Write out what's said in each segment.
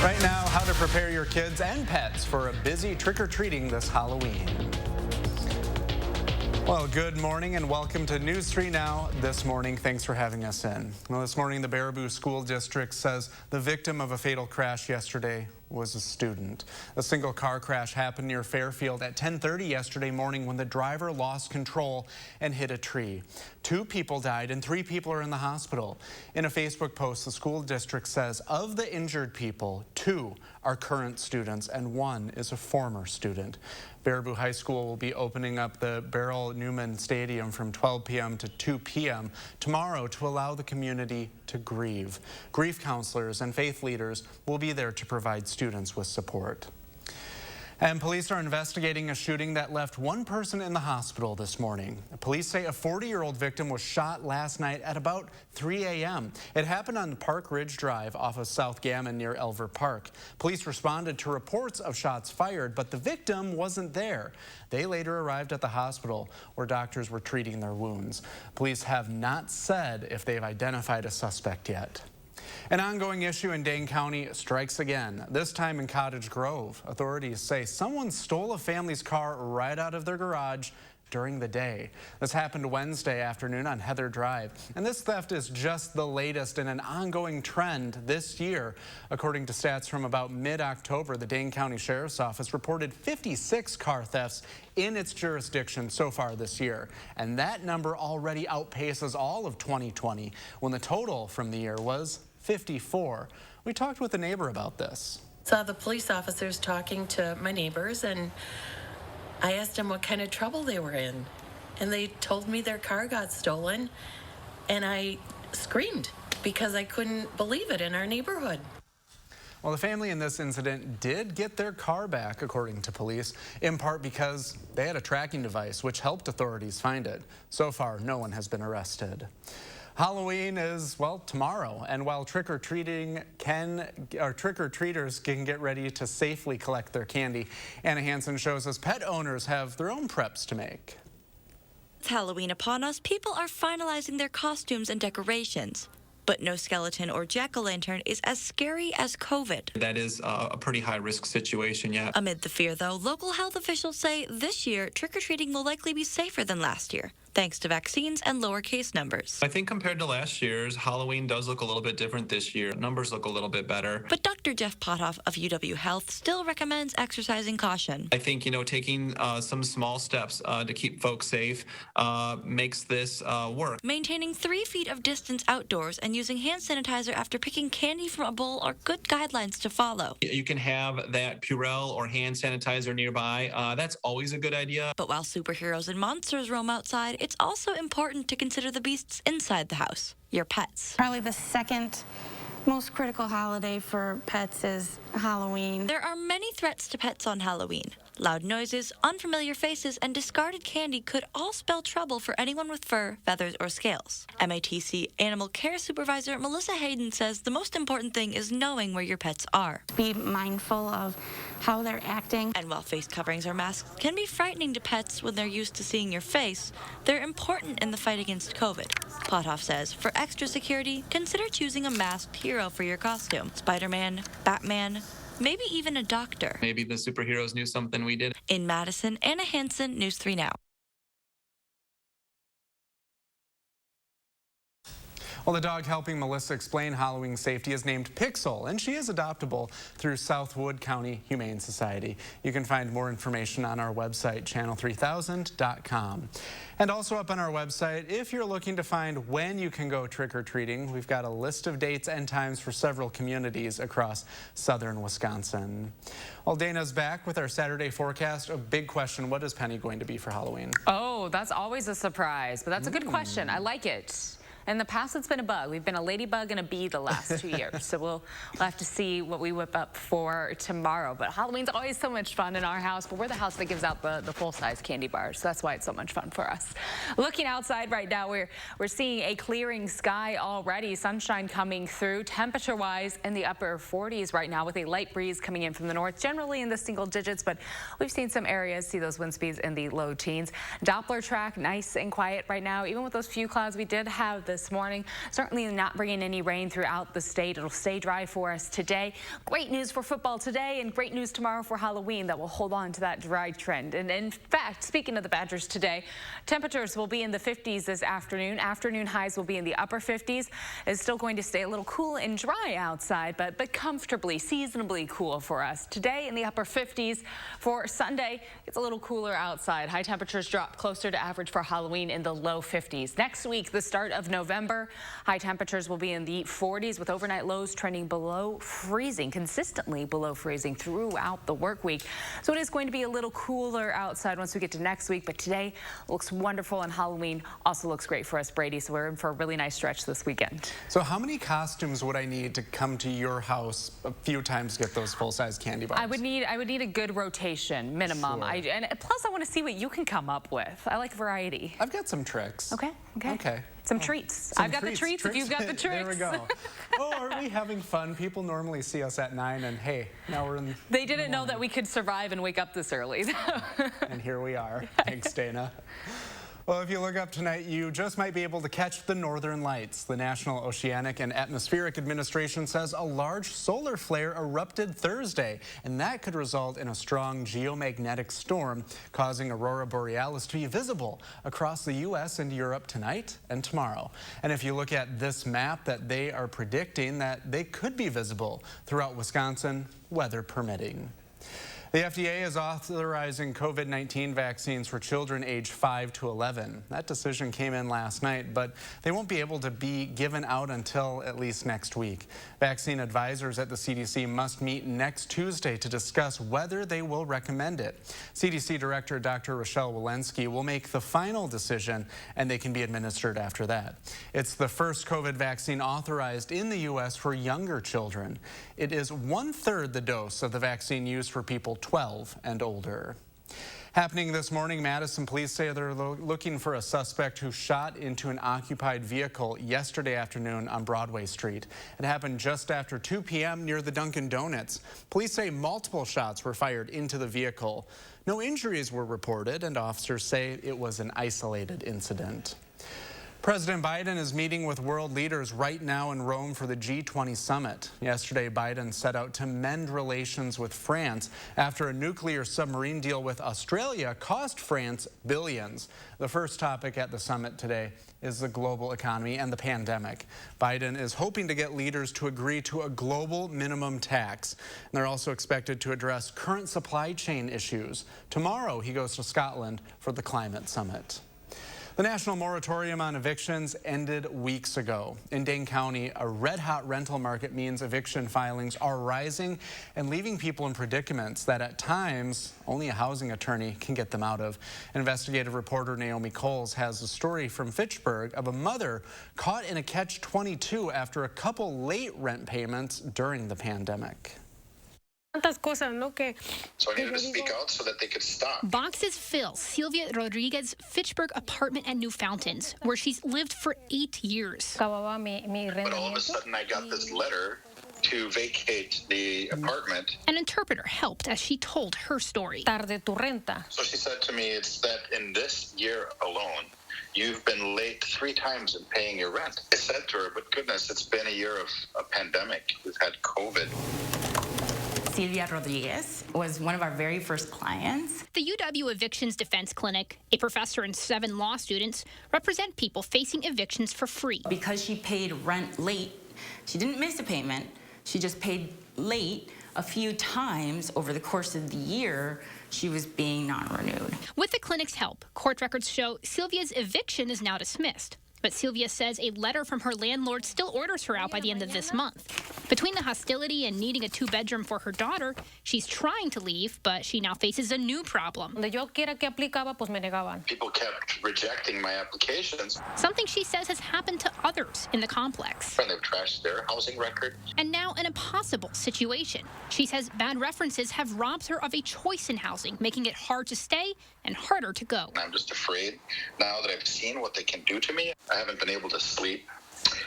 Right now, how to prepare your kids and pets for a busy trick-or-treating this Halloween. Well, good morning and welcome to News 3 Now this morning. Thanks for having us in. Well, this morning, the Baraboo School District says the victim of a fatal crash yesterday was a student. A single car crash happened near Fairfield at 10:30 yesterday morning when the driver lost control and hit a tree. 2 people died and 3 people are in the hospital. In a Facebook post, the school district says of the injured people, 2 are current students and 1 is a former student. Baraboo High School will be opening up the Beryl Newman Stadium from 12 p.m. to 2 p.m. tomorrow to allow the community to grieve. Grief counselors and faith leaders will be there to provide students with support. And police are investigating a shooting that left 1 person in the hospital this morning. Police say a 40-year-old victim was shot last night at about 3 a.m. It happened on Park Ridge Drive off of South Gammon near Elver Park. Police responded to reports of shots fired, but the victim wasn't there. They later arrived at the hospital where doctors were treating their wounds. Police have not said if they've identified a suspect yet. An ongoing issue in Dane County strikes again, this time in Cottage Grove. Authorities say someone stole a family's car right out of their garage during the day. This happened Wednesday afternoon on Heather Drive, and this theft is just the latest in an ongoing trend this year. According to stats from about mid-October, the Dane County Sheriff's Office reported 56 car thefts in its jurisdiction so far this year, and that number already outpaces all of 2020, when the total from the year was 54. We talked with a neighbor about this. Saw the police officers talking to my neighbors, and I asked them what kind of trouble they were in. And they told me their car got stolen, and I screamed because I couldn't believe it in our neighborhood. Well, the family in this incident did get their car back, according to police, in part because they had a tracking device which helped authorities find it. So far, no one has been arrested. Halloween is, well, tomorrow, and while trick-or-treaters can get ready to safely collect their candy, Anna Hansen shows us pet owners have their own preps to make. With Halloween upon us, people are finalizing their costumes and decorations. But no skeleton or jack-o'-lantern is as scary as COVID. That is a pretty high-risk situation, yeah. Amid the fear, though, local health officials say this year, trick-or-treating will likely be safer than last year, thanks to vaccines and lower case numbers. I think compared to last year's, Halloween does look a little bit different this year. Numbers look a little bit better. But Dr. Jeff Pothoff of UW Health still recommends exercising caution. I think, taking some small steps to keep folks safe makes this work. Maintaining 3 feet of distance outdoors and using hand sanitizer after picking candy from a bowl are good guidelines to follow. You can have that Purell or hand sanitizer nearby. That's always a good idea. But while superheroes and monsters roam outside, it's also important to consider the beasts inside the house, your pets. Probably the second most critical holiday for pets is Halloween. There are many threats to pets on Halloween. Loud noises, unfamiliar faces, and discarded candy could all spell trouble for anyone with fur, feathers, or scales. MATC Animal Care Supervisor Melissa Hayden says the most important thing is knowing where your pets are. Be mindful of how they're acting. And while face coverings or masks can be frightening to pets when they're used to seeing your face, they're important in the fight against COVID. Pothoff says for extra security, consider choosing a masked hero for your costume. Spider-Man, Batman, maybe even a doctor. Maybe the superheroes knew something we did. In Madison, Anna Hansen, News 3 Now. Well, the dog helping Melissa explain Halloween safety is named Pixel, and she is adoptable through Southwood County Humane Society. You can find more information on our website, channel3000.com. And also up on our website, if you're looking to find when you can go trick-or-treating, we've got a list of dates and times for several communities across southern Wisconsin. Well, Dana's back with our Saturday forecast. A big question, what is Penny going to be for Halloween? Oh, that's always a surprise, but that's a good question. I like it. In the past, it's been a bug. We've been a ladybug and a bee the last 2 years. So we'll have to see what we whip up for tomorrow. But Halloween's always so much fun in our house. But we're the house that gives out the full-size candy bars. So that's why it's so much fun for us. Looking outside right now, we're seeing a clearing sky already. Sunshine coming through. Temperature-wise, in the upper 40s right now with a light breeze coming in from the north. Generally in the single digits, but we've seen some areas see those wind speeds in the low teens. Doppler track, nice and quiet right now. Even with those few clouds, we did have the this morning. Certainly not bringing any rain throughout the state. It'll stay dry for us today. Great news for football today and great news tomorrow for Halloween that will hold on to that dry trend. And in fact, speaking of the Badgers today, temperatures will be in the 50s this afternoon. Afternoon highs will be in the upper 50s. It's still going to stay a little cool and dry outside, but comfortably, seasonably cool for us. Today in the upper 50s. For Sunday, it's a little cooler outside. High temperatures drop closer to average for Halloween in the low 50s. Next week, the start of November, high temperatures will be in the 40s with overnight lows trending below freezing, consistently below freezing throughout the work week. So it is going to be a little cooler outside once we get to next week, but today looks wonderful and Halloween also looks great for us, Brady. So we're in for a really nice stretch this weekend. So how many costumes would I need to come to your house a few times to get those full-size candy bars? I would need a good rotation minimum. Sure. And plus I want to see what you can come up with. I like variety. I've got some tricks. Okay. Some treats. I've got the treats if you've got the tricks. There we go. Oh, aren't we having fun? People normally see us at 9 and hey, now we're in. They didn't know that we could survive and wake up this early. And here we are. Thanks, Dana. Well, if you look up tonight, you just might be able to catch the northern lights. The National Oceanic and Atmospheric Administration says a large solar flare erupted Thursday, and that could result in a strong geomagnetic storm, causing aurora borealis to be visible across the U.S. and Europe tonight and tomorrow. And if you look at this map, that they are predicting that they could be visible throughout Wisconsin, weather permitting. The FDA is authorizing COVID-19 vaccines for children aged 5 to 11. That decision came in last night, but they won't be able to be given out until at least next week. Vaccine advisors at the CDC must meet next Tuesday to discuss whether they will recommend it. CDC Director Dr. Rochelle Walensky will make the final decision, and they can be administered after that. It's the first COVID vaccine authorized in the U.S. for younger children. It is 1/3 the dose of the vaccine used for people 12 and older. Happening this morning, Madison police say they're looking for a suspect who shot into an occupied vehicle yesterday afternoon on Broadway Street. It happened just after 2 p.m. near the Dunkin' Donuts. Police say multiple shots were fired into the vehicle. No injuries were reported, and officers say it was an isolated incident. President Biden is meeting with world leaders right now in Rome for the G20 summit. Yesterday, Biden set out to mend relations with France after a nuclear submarine deal with Australia cost France billions. The first topic at the summit today is the global economy and the pandemic. Biden is hoping to get leaders to agree to a global minimum tax. And they're also expected to address current supply chain issues. Tomorrow, he goes to Scotland for the climate summit. The national moratorium on evictions ended weeks ago. In Dane County, a red-hot rental market means eviction filings are rising and leaving people in predicaments that at times only a housing attorney can get them out of. Investigative reporter Naomi Coles has a story from Fitchburg of a mother caught in a catch-22 after a couple late rent payments during the pandemic. So I needed to speak out so that they could stop. Boxes fill Sylvia Rodriguez's Fitchburg apartment at New Fountains, where she's lived for 8 years. But all of a sudden I got this letter to vacate the apartment. An interpreter helped as she told her story. So she said to me, it's that in this year alone, you've been late 3 times in paying your rent. I said to her, but goodness, it's been a year of a pandemic. We've had COVID. Sylvia Rodriguez was one of our very first clients. The UW Evictions Defense Clinic, a professor and 7 law students, represent people facing evictions for free. Because she paid rent late, she didn't miss a payment, she just paid late a few times over the course of the year. She was being non-renewed. With the clinic's help, court records show Sylvia's eviction is now dismissed. But Sylvia says a letter from her landlord still orders her out by the end of this month. Between the hostility and needing a 2-bedroom for her daughter, she's trying to leave, but she now faces a new problem. People kept rejecting my applications. Something she says has happened to others in the complex. And they've trashed their housing record. And now an impossible situation. She says bad references have robbed her of a choice in housing, making it hard to stay and harder to go. I'm just afraid now that I've seen what they can do to me. I haven't been able to sleep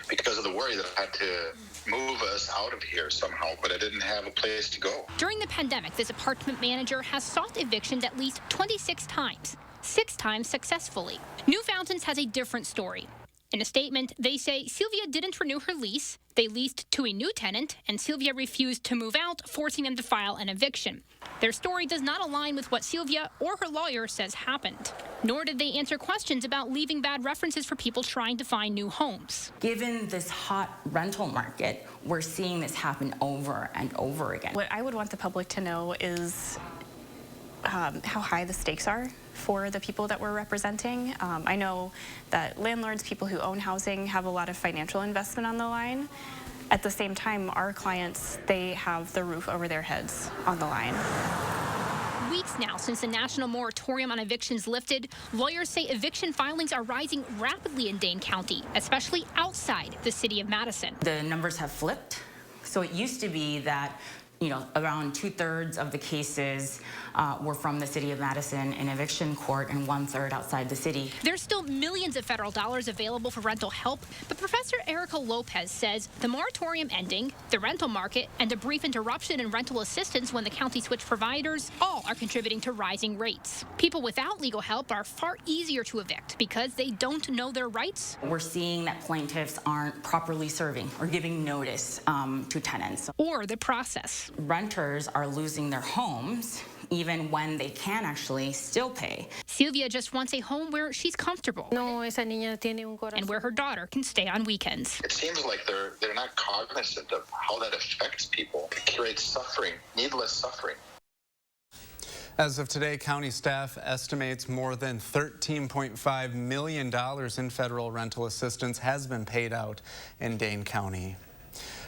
because of the worry that I had to move us out of here somehow, but I didn't have a place to go. During the pandemic, this apartment manager has sought evictions at least 26 times, 6 times successfully. New Fountains has a different story. In a statement, they say Sylvia didn't renew her lease, they leased to a new tenant, and Sylvia refused to move out, forcing them to file an eviction. Their story does not align with what Sylvia or her lawyer says happened. Nor did they answer questions about leaving bad references for people trying to find new homes. Given this hot rental market, we're seeing this happen over and over again. What I would want the public to know is how high the stakes are for the people that we're representing. I know that landlords, people who own housing, have a lot of financial investment on the line. At the same time, our clients, they have the roof over their heads on the line. Weeks now since the national moratorium on evictions lifted, lawyers say eviction filings are rising rapidly in Dane County, especially outside the city of Madison. The numbers have flipped. So it used to be that around 2/3 of the cases were from the city of Madison in eviction court and 1/3 outside the city. There's still millions of federal dollars available for rental help, but Professor Erica Lopez says the moratorium ending, the rental market, and a brief interruption in rental assistance when the county switched providers all are contributing to rising rates. People without legal help are far easier to evict because they don't know their rights. We're seeing that plaintiffs aren't properly serving or giving notice to tenants. Or the process. Renters are losing their homes even when they can actually still pay. Sylvia just wants a home where she's comfortable and where her daughter can stay on weekends. It seems like they're not cognizant of how that affects people. It creates suffering, needless suffering. As of today, county staff estimates more than $13.5 million in federal rental assistance has been paid out in Dane County.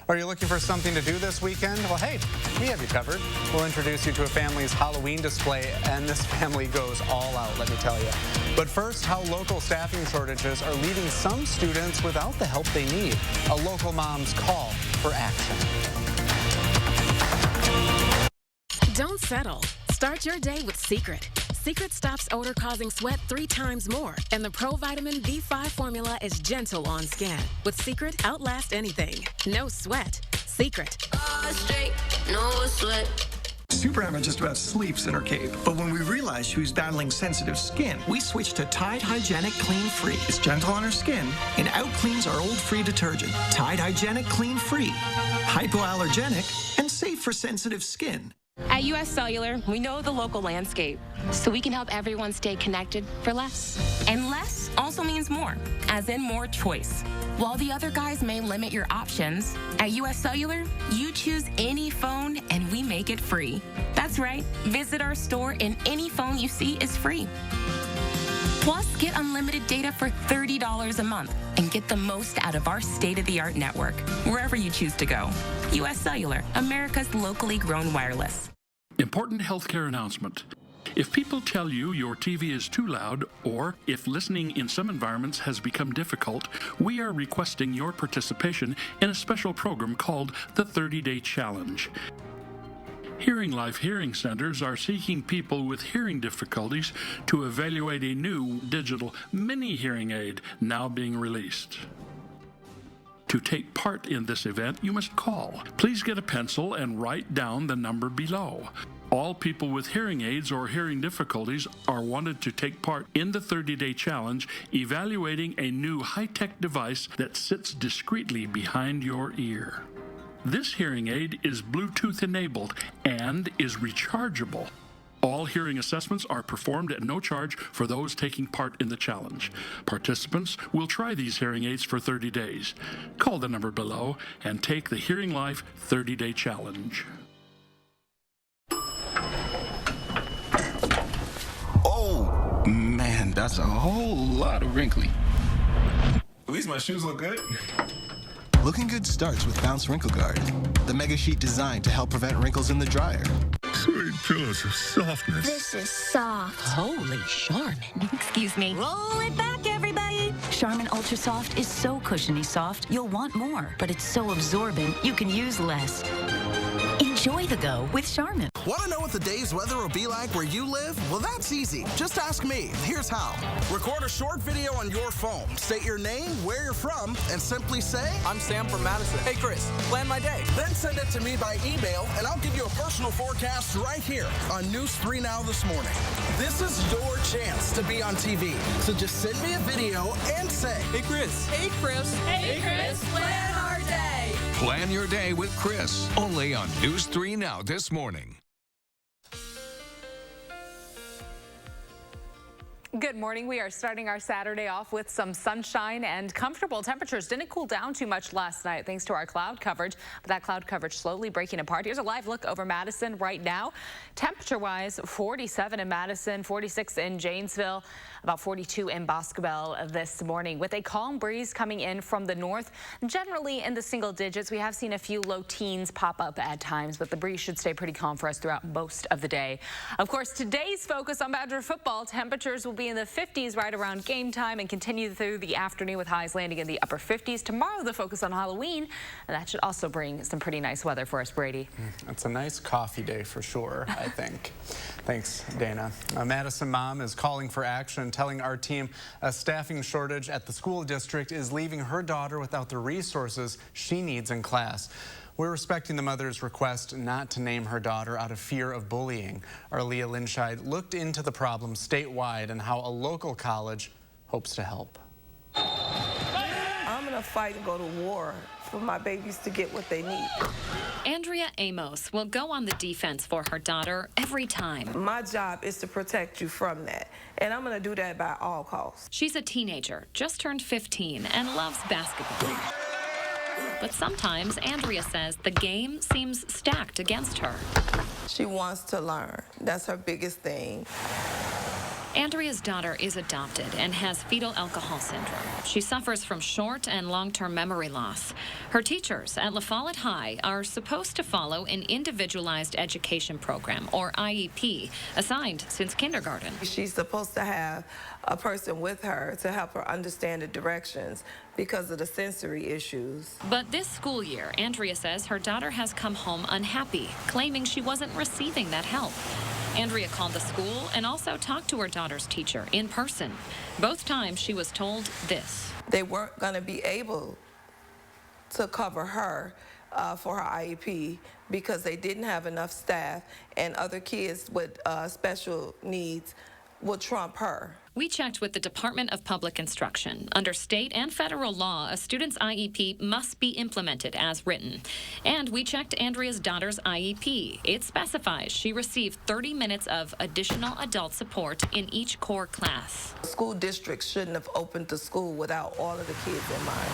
Are you looking for something to do this weekend? Well, hey, we have you covered. We'll introduce you to a family's Halloween display, and this family goes all out, let me tell you. But first, how local staffing shortages are leaving some students without the help they need. A local mom's call for action. Don't settle. Start your day with Secret. Secret stops odor-causing sweat 3 times more, and the Pro Vitamin B5 formula is gentle on skin. With Secret, outlast anything. No sweat. Secret. Straight, no sweat. Super Emma just about sleeps in her cave, but when we realized she was battling sensitive skin, we switched to Tide Hygienic Clean Free. It's gentle on her skin and out-cleans our old free detergent. Tide Hygienic Clean Free. Hypoallergenic and safe for sensitive skin. At US Cellular, we know the local landscape, so we can help everyone stay connected for less. And less also means more, as in more choice. While the other guys may limit your options, at US Cellular, you choose any phone and we make it free. That's right, visit our store and any phone you see is free. Plus, get unlimited data for $30 a month and get the most out of our state-of-the-art network, wherever you choose to go. US Cellular, America's locally grown wireless. Important healthcare announcement. If people tell you your TV is too loud, or if listening in some environments has become difficult, we are requesting your participation in a special program called the 30-Day Challenge. Hearing Life Hearing Centers are seeking people with hearing difficulties to evaluate a new digital mini hearing aid now being released. To take part in this event, you must call. Please get a pencil and write down the number below. All people with hearing aids or hearing difficulties are wanted to take part in the 30-Day Challenge, evaluating a new high-tech device that sits discreetly behind your ear. This hearing aid is Bluetooth enabled and is rechargeable. All hearing assessments are performed at no charge for those taking part in the challenge. Participants will try these hearing aids for 30 days. Call the number below and take the Hearing Life 30-Day Challenge. Oh, man, that's a whole lot of wrinkly. At least my shoes look good. Looking good starts with Bounce Wrinkle Guard, the mega sheet designed to help prevent wrinkles in the dryer. Sweet pillows of softness. This is soft. Holy Charmin. Excuse me. Roll it back, everybody. Charmin Ultra Soft is so cushiony soft, you'll want more. But it's so absorbent, you can use less. Enjoy Enjoy the go with Charmin. Want to know what the day's weather will be like where you live? Well, that's easy. Just ask me. Here's how. Record a short video on your phone. State your name, where you're from, and simply say, I'm Sam from Madison. Hey, Chris, plan my day. Then send it to me by email, and I'll give you a personal forecast right here on News 3 Now this morning. This is your chance to be on TV. So just send me a video and say, Hey, Chris. Hey, Chris. Hey, Chris, plan our day. Plan your day with Chris, only on News 3 Now this morning. Good morning. We are starting our Saturday off with some sunshine and comfortable temperatures. Didn't cool down too much last night thanks to our cloud coverage, but that cloud coverage slowly breaking apart. Here's a live look over Madison right now. Temperature-wise, 47 in Madison, 46 in Janesville, about 42 in Boscobel this morning. With a calm breeze coming in from the north, generally in the single digits. We have seen a few low teens pop up at times, but the breeze should stay pretty calm for us throughout most of the day. Of course, today's focus on Badger football, temperatures will be in the 50s right around game time and continue through the afternoon with highs landing in the upper 50s. Tomorrow, the focus on Halloween, and that should also bring some pretty nice weather for us, Brady. It's a nice coffee day for sure, I think. Thanks, Dana. A Madison mom is calling for action, telling our team a staffing shortage at the school district is leaving her daughter without the resources she needs in class. We're respecting the mother's request not to name her daughter out of fear of bullying. Our Leah Linscheid looked into the problem statewide and how a local college hopes to help. I'm gonna fight and go to war for my babies to get what they need. Andrea Amos will go on the defense for her daughter every time. My job is to protect you from that, and I'm gonna do that by all costs. She's a teenager, just turned 15, and loves basketball. But sometimes, Andrea says, the game seems stacked against her. She wants to learn. That's her biggest thing. Andrea's daughter is adopted and has fetal alcohol syndrome. She suffers from short and long-term memory loss. Her teachers at La Follette High are supposed to follow an individualized education program, or IEP, assigned since kindergarten. She's supposed to have a person with her to help her understand the directions because of the sensory issues. But this school year, Andrea says her daughter has come home unhappy, claiming she wasn't receiving that help. Andrea called the school and also talked to her daughter's teacher in person. Both times she was told this. They weren't going to be able to cover her for her IEP because they didn't have enough staff, and other kids with special needs will trump her. We checked with the Department of Public Instruction. Under state and federal law, a student's IEP must be implemented as written. And we checked Andrea's daughter's IEP. It specifies she received 30 minutes of additional adult support in each core class. School districts shouldn't have opened the school without all of the kids in mind.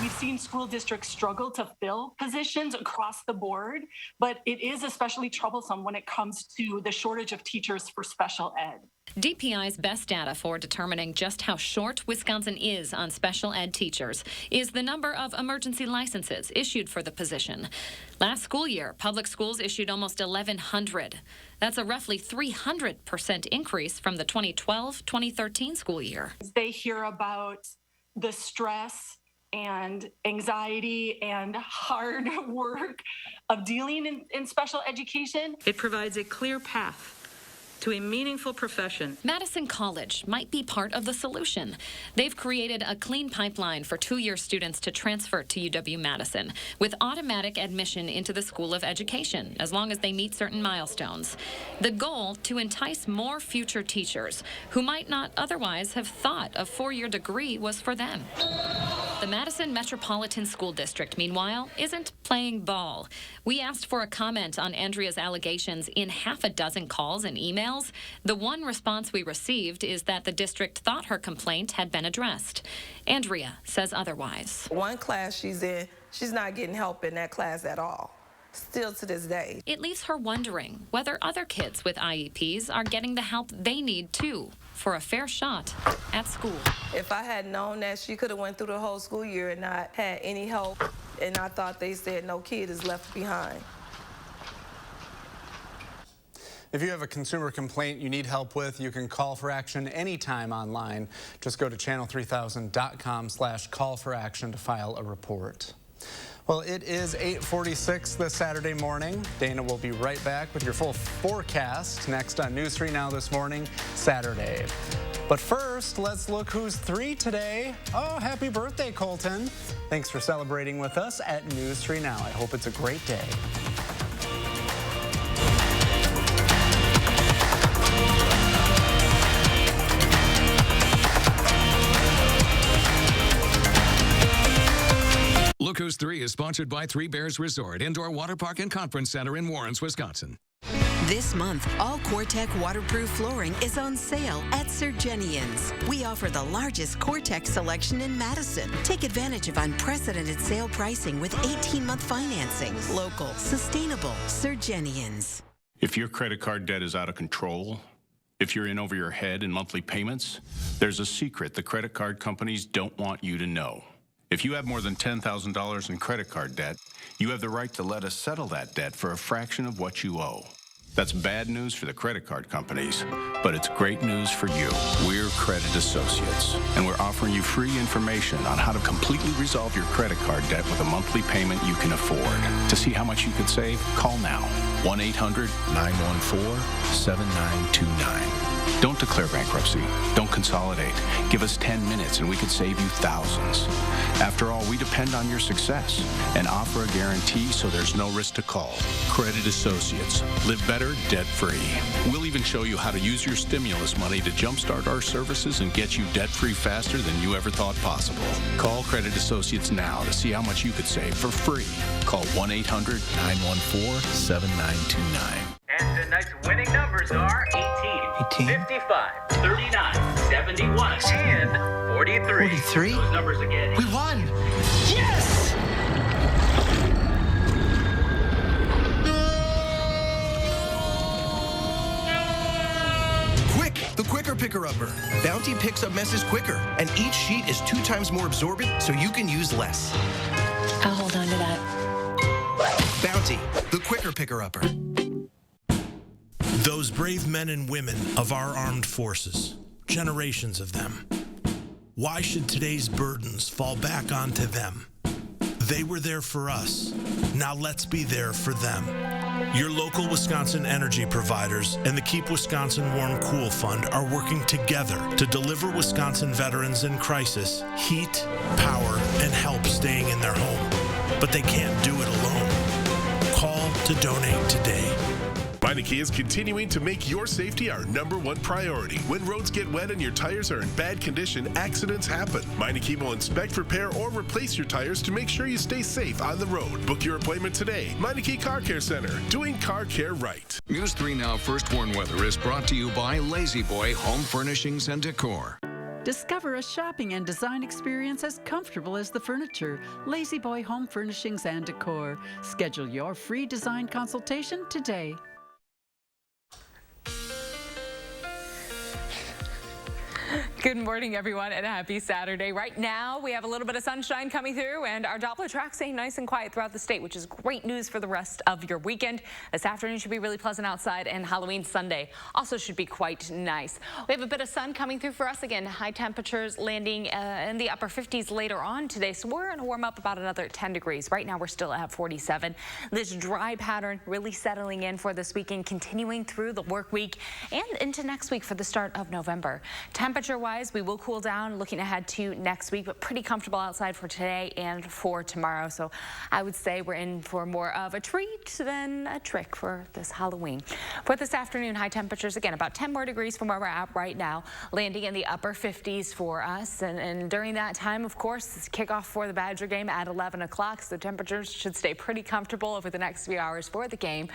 We've seen school districts struggle to fill positions across the board, but it is especially troublesome when it comes to the shortage of teachers for special ed. DPI's best data for determining just how short Wisconsin is on special ed teachers is the number of emergency licenses issued for the position. Last school year, public schools issued almost 1,100. That's a roughly 300% increase from the 2012-2013 school year. They hear about the stress and anxiety and hard work of dealing in special education. It provides a clear path to a meaningful profession. Madison College might be part of the solution. They've created a clean pipeline for two-year students to transfer to UW-Madison with automatic admission into the School of Education as long as they meet certain milestones. The goal, to entice more future teachers who might not otherwise have thought a four-year degree was for them. The Madison Metropolitan School District, meanwhile, isn't playing ball. We asked for a comment on Andrea's allegations in half a dozen calls and emails. The one response we received is that the district thought her complaint had been addressed. Andrea says otherwise. One class she's in, she's not getting help in that class at all. Still to this day. It leaves her wondering whether other kids with IEPs are getting the help they need too for a fair shot at school. If I had known that she could have went through the whole school year and not had any help, and I thought they said no kid is left behind. If you have a consumer complaint you need help with, you can call for action anytime online. Just go to channel3000.com/call-for-action to file a report. Well, it is 8:46 this Saturday morning. Dana will be right back with your full forecast next on News 3 Now This Morning, Saturday. But first, let's look who's 3 today. Oh, happy birthday, Colton. Thanks for celebrating with us at News 3 Now. I hope it's a great day. Look Who's 3 is sponsored by Three Bears Resort, Indoor Water Park and Conference Center in Warrens, Wisconsin. This month, all Core-Tec waterproof flooring is on sale at Surgenian's. We offer the largest Core-Tec selection in Madison. Take advantage of unprecedented sale pricing with 18-month financing. Local, sustainable, Surgenian's. If your credit card debt is out of control, if you're in over your head in monthly payments, there's a secret the credit card companies don't want you to know. If you have more than $10,000 in credit card debt, you have the right to let us settle that debt for a fraction of what you owe. That's bad news for the credit card companies, but it's great news for you. We're Credit Associates, and we're offering you free information on how to completely resolve your credit card debt with a monthly payment you can afford. To see how much you could save, call now. 1-800-914-7929. Don't declare bankruptcy. Don't consolidate. Give us 10 minutes and we could save you thousands. After all, we depend on your success and offer a guarantee so there's no risk to call. Credit Associates. Live better, debt-free. We'll even show you how to use your stimulus money to jumpstart our services and get you debt-free faster than you ever thought possible. Call Credit Associates now to see how much you could save for free. Call 1-800-914-7929. And tonight's winning numbers are 18, 55, 39, 71, and 43. 43? Those numbers again. We won! Yes! Quick, the Quicker Picker-Upper. Bounty picks up messes quicker, and each sheet is 2 times more absorbent, so you can use less. I'll hold on to that. Bounty, the Quicker Picker-Upper. Those brave men and women of our armed forces, generations of them. Why should today's burdens fall back onto them? They were there for us. Now let's be there for them. Your local Wisconsin energy providers and the Keep Wisconsin Warm Cool Fund are working together to deliver Wisconsin veterans in crisis heat, power, and help staying in their home. But they can't do it alone. Call to donate today. Meineke is continuing to make your safety our #1 priority. When roads get wet and your tires are in bad condition, accidents happen. Meineke will inspect, repair, or replace your tires to make sure you stay safe on the road. Book your appointment today. Meineke Car Care Center, doing car care right. News 3 Now First Warn Weather is brought to you by Lazy Boy Home Furnishings and Decor. Discover a shopping and design experience as comfortable as the furniture. Lazy Boy Home Furnishings and Decor. Schedule your free design consultation today. Good morning, everyone, and a happy Saturday. Right now, we have a little bit of sunshine coming through, and our Doppler track staying nice and quiet throughout the state, which is great news for the rest of your weekend. This afternoon should be really pleasant outside, and Halloween Sunday also should be quite nice. We have a bit of sun coming through for us again. High temperatures landing in the upper 50s later on today, so we're going to warm up about another 10 degrees. Right now, we're still at 47. This dry pattern really settling in for this weekend, continuing through the work week and into next week for the start of November. Temperature-wise, we will cool down looking ahead to next week, but pretty comfortable outside for today and for tomorrow. So I would say we're in for more of a treat than a trick for this Halloween. For this afternoon, high temperatures, again, about 10 more degrees from where we're at right now, landing in the upper 50s for us. And during that time, of course, it's kickoff for the Badger game at 11 o'clock. So the temperatures should stay pretty comfortable over the next few hours for the game.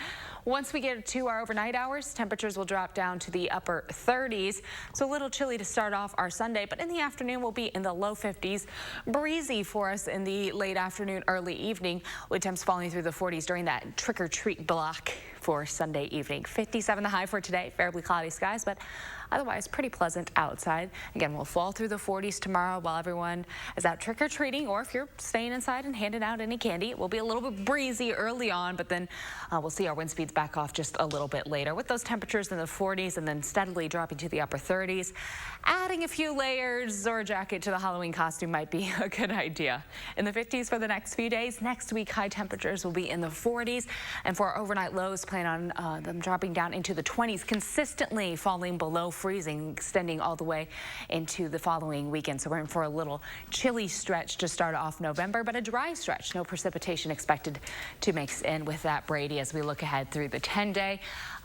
Once we get to our overnight hours, temperatures will drop down to the upper 30s. So a little chilly to start off our Sunday, but in the afternoon we'll be in the low 50s. Breezy for us in the late afternoon, early evening, with temps falling through the 40s during that trick-or-treat block for Sunday evening. 57 the high for today, fairly cloudy skies, but otherwise pretty pleasant outside. Again, we'll fall through the 40s tomorrow while everyone is out trick-or-treating, or if you're staying inside and handing out any candy. It will be a little bit breezy early on, but then we'll see our wind speeds back off just a little bit later with those temperatures in the 40s and then steadily dropping to the upper 30s. Adding a few layers or a jacket to the Halloween costume might be a good idea. In the 50s for the next few days. Next week, high temperatures will be in the 40s, and for our overnight lows, plan on them dropping down into the 20s, consistently falling below freezing, extending all the way into the following weekend. So we're in for a little chilly stretch to start off November, but a dry stretch. No precipitation expected to mix in with that, Brady, as we look ahead through the 10-day.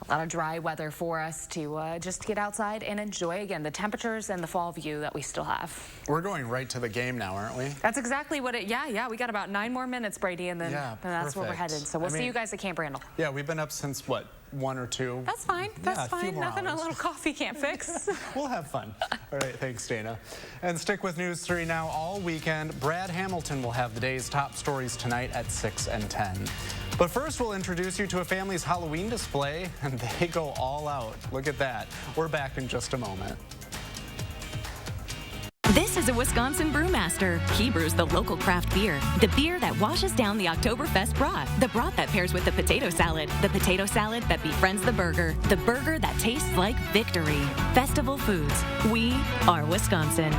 A lot of dry weather for us to just get outside and enjoy, again, the temperatures and the fall view that we still have. We're going right to the game now, aren't we? That's exactly what yeah, we got about 9 more minutes, Brady, and then that's where we're headed. So we'll see you guys at Camp Randall. Yeah, we've been up since, what, 1 or 2? That's fine. That's fine. Nothing a little coffee can't fix. We'll have fun. All right, thanks, Dana. And stick with News 3 now all weekend. Brad Hamilton will have the day's top stories tonight at 6 and 10. But first, we'll introduce you to a family's Halloween display, and they go all out. Look at that. We're back in just a moment. This is a Wisconsin Brewmaster. He brews the local craft beer, the beer that washes down the Oktoberfest broth, the broth that pairs with the potato salad that befriends the burger that tastes like victory. Festival Foods. We are Wisconsin.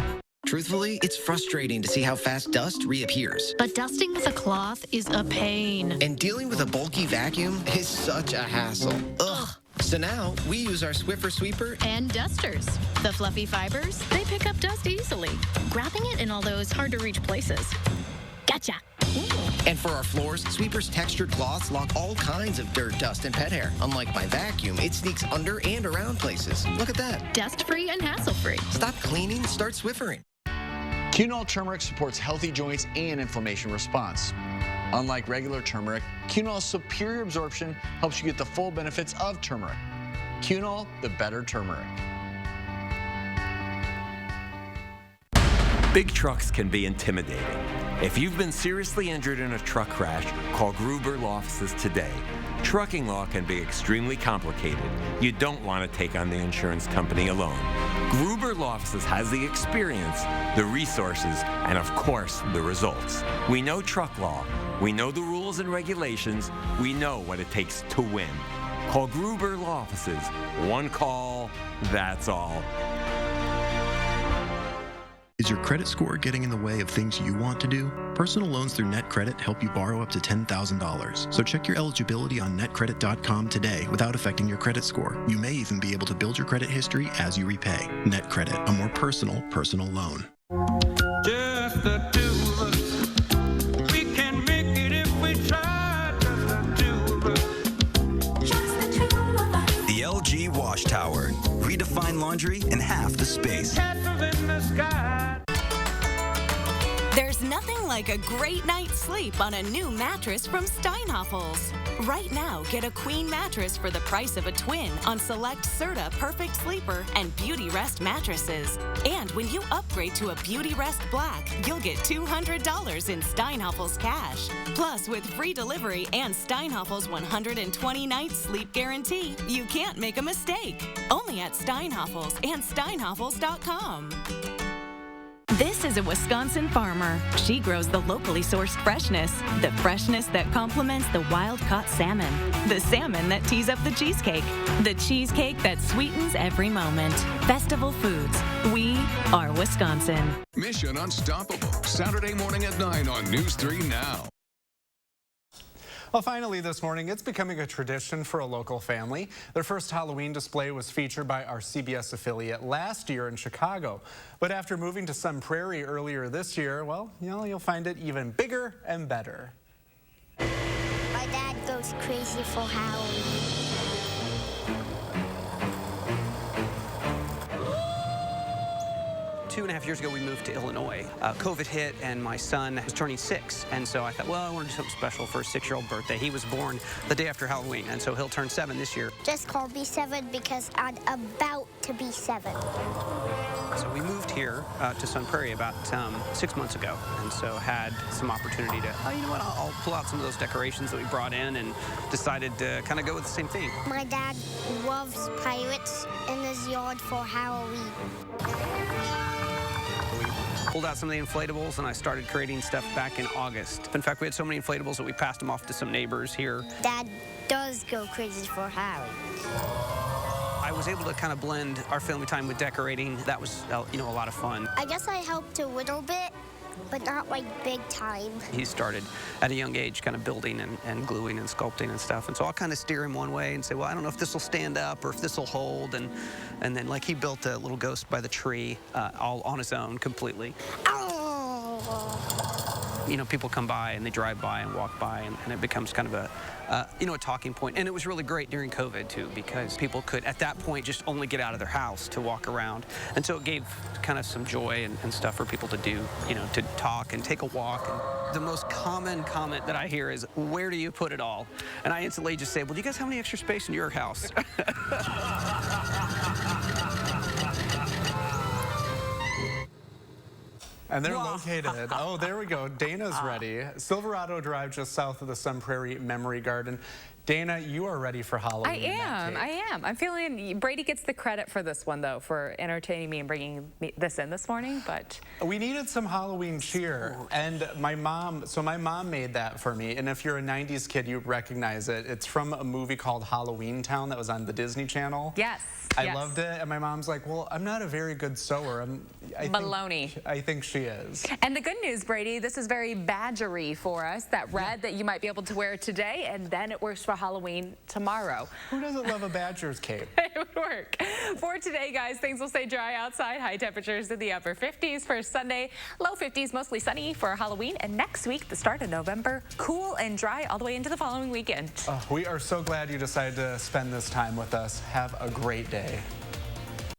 Truthfully, it's frustrating to see how fast dust reappears. But dusting with a cloth is a pain. And dealing with a bulky vacuum is such a hassle. Ugh. So now, we use our Swiffer Sweeper And dusters. The fluffy fibers, they pick up dust easily, grabbing it in all those hard-to-reach places. Gotcha. And for our floors, Sweeper's textured cloths lock all kinds of dirt, dust, and pet hair. Unlike my vacuum, it sneaks under and around places. Look at that. Dust-free and hassle-free. Stop cleaning, start Swiffering. Cunol turmeric supports healthy joints and inflammation response. Unlike regular turmeric, Cunol's superior absorption helps you get the full benefits of turmeric. Cunol, the better turmeric. Big trucks can be intimidating. If you've been seriously injured in a truck crash, call Gruber Law Offices today. Trucking law can be extremely complicated. You don't want to take on the insurance company alone. Gruber Law Offices has the experience, the resources, and of course, the results. We know truck law. We know the rules and regulations. We know what it takes to win. Call Gruber Law Offices. One call, that's all. Is your credit score getting in the way of things you want to do? Personal loans through NetCredit help you borrow up to $10,000. So check your eligibility on netcredit.com today without affecting your credit score. You may even be able to build your credit history as you repay. NetCredit, a more personal loan. Just the two of us. We can make it if we try. Just the two of us. Just the two of us. The LG Wash Tower. Redefine laundry in half the space. There's nothing like a great night's sleep on a new mattress from Steinhoffels. Right now, get a queen mattress for the price of a twin on select Serta Perfect Sleeper and Beauty Rest mattresses. And when you upgrade to a Beauty Rest Black, you'll get $200 in Steinhoffels cash. Plus, with free delivery and Steinhoffels 120-night sleep guarantee, you can't make a mistake. Only at Steinhoffels and Steinhoffels.com. This is a Wisconsin farmer. She grows the locally sourced freshness, the freshness that complements the wild-caught salmon, the salmon that tees up the cheesecake that sweetens every moment. Festival Foods. We are Wisconsin. Mission Unstoppable, Saturday morning at 9 on News 3 Now. Well, finally this morning, it's becoming a tradition for a local family. Their first Halloween display was featured by our CBS affiliate last year in Chicago. But after moving to Sun Prairie earlier this year, well, you'll find it even bigger and better. My dad goes crazy for Halloween. 2.5 years ago, we moved to Illinois. COVID hit, and my son was turning 6. And so I thought, well, I want to do something special for his 6-year-old birthday. He was born the day after Halloween, and so he'll turn 7 this year. Just call me 7 because I'm about to be 7. So we moved here to Sun Prairie about 6 months ago, and so had some opportunity to, you know what, I'll pull out some of those decorations that we brought in and decided to kind of go with the same theme. My dad loves pirates in his yard for Halloween. Pulled out some of the inflatables and I started creating stuff back in August. In fact, we had so many inflatables that we passed them off to some neighbors here. Dad does go crazy for Halloween. I was able to kind of blend our family time with decorating. That was, you know, a lot of fun. I guess I helped a little bit, but not like big time. He started at a young age kind of building and gluing and sculpting and stuff. And so I'll kind of steer him one way and say, well, I don't know if this will stand up or if this will hold. And then like he built a little ghost by the tree all on his own completely. You know, people come by and they drive by and walk by and it becomes kind of a, you know, a talking point. And it was really great during COVID too, because people could at that point just only get out of their house to walk around. And so it gave kind of some joy and stuff for people to do, you know, to talk and take a walk. And the most common comment that I hear is, where do you put it all? And I instantly just say, well, do you guys have any extra space in your house? And they're located, oh, there we go, Dana's ready. Silverado Drive, just south of the Sun Prairie Memory Garden. Dana, you are ready for Halloween. I am. I'm feeling Brady gets the credit for this one, though, for entertaining me and bringing this in this morning, but... We needed some Halloween cheer, and my mom made that for me, and if you're a 90s kid, you recognize it. It's from a movie called Halloween Town that was on the Disney Channel. Yes. I loved it, and my mom's like, well, I'm not a very good sewer. Baloney. I think she is. And the good news, Brady, this is very badgery for us, that red that you might be able to wear today, and then it works for Halloween tomorrow. Who doesn't love a badger's cape? It would work. For today, guys, things will stay dry outside. High temperatures in the upper 50s for Sunday. Low 50s, mostly sunny for Halloween. And next week, the start of November, cool and dry all the way into the following weekend. We are so glad you decided to spend this time with us. Have a great day.